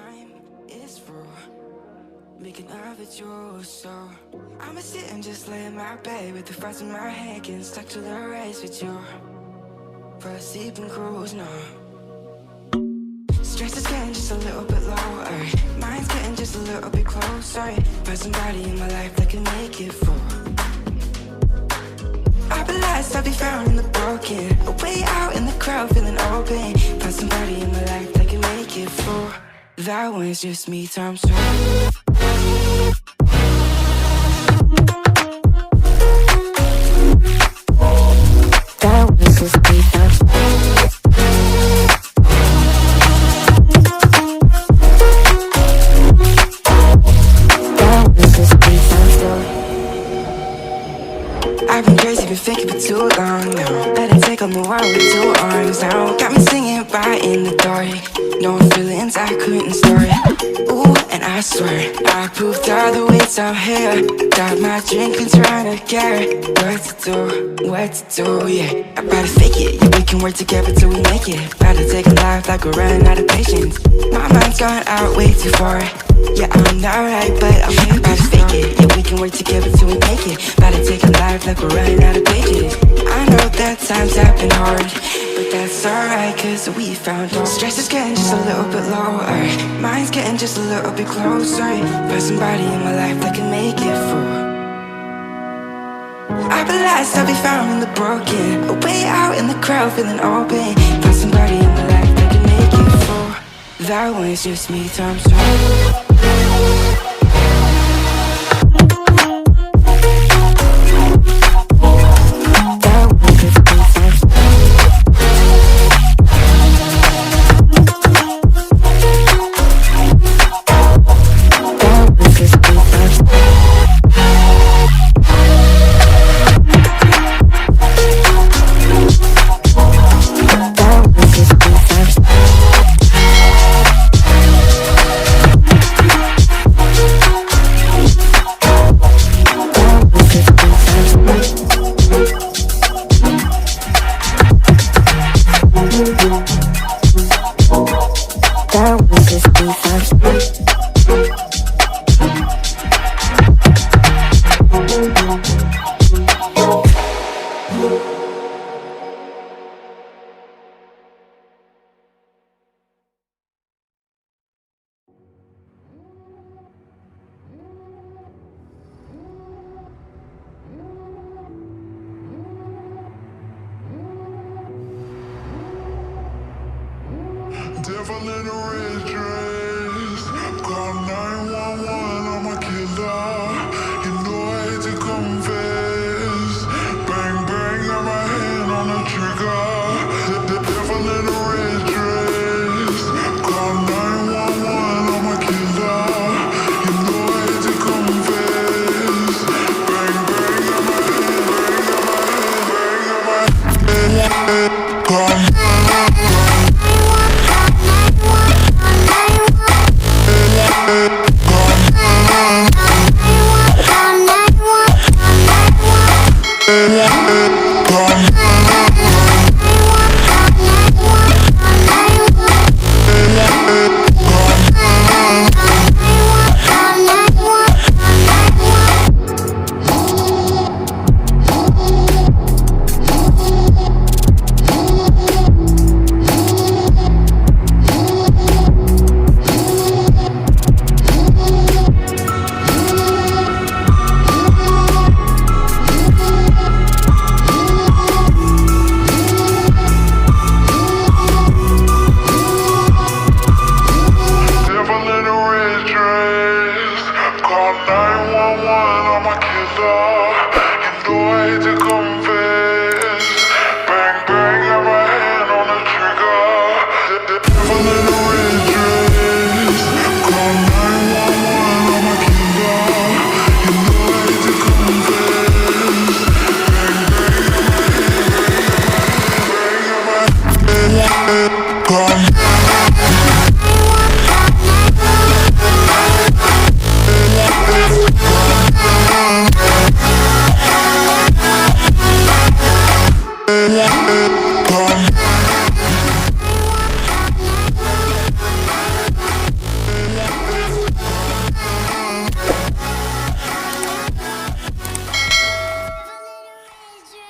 time is through. Making love with you, so I'ma sit and just lay in my bed with the frost in my hand, getting stuck to the race with you. For a sleeping cruise, no. Stress is getting just a little bit lower. Mind's getting just a little bit closer. Find somebody in my life that can make it full. I'll be lost, I'll be found in the broken. Way out in the crowd, feeling open. Find somebody in my life that can make it full. That one's just me times two. That one's just me times two. I've been crazy, been thinking for too long now. Better take on the world with two arms now. Got me singing right in the dark. No feelings I couldn't store. Ooh, and I swear I proved all the ways I'm here. Got my drink and trying to get what to do, yeah. I better fake it, yeah, we can work together till we make it. Better take a life like we're running out of patience. My mind's gone out way too far. Yeah, I'm not right, but I'm here. Better fake it, yeah, we can work together till we make it. Better take a life like we're running out of pages. I know that times have been hard, but that's alright, cause we found hope. Stress is getting just a little bit lower. Mind's getting just a little bit closer. Find somebody in my life that can make it full. I'll be lost, I'll be found in the broken. Way out in the crowd, feeling open. Find somebody in my life that can make it full. That one's just me times two. Devil in a red dress. Call 911, I'm a killer. You know I hate to confess. Bang, bang, got my hand on the trigger. The devil in a red dress. Call 911, I'm a killer. You know I hate to confess. Bang, bang, got my hand, bang, got my hand, bang, got my hand. Call Yeah.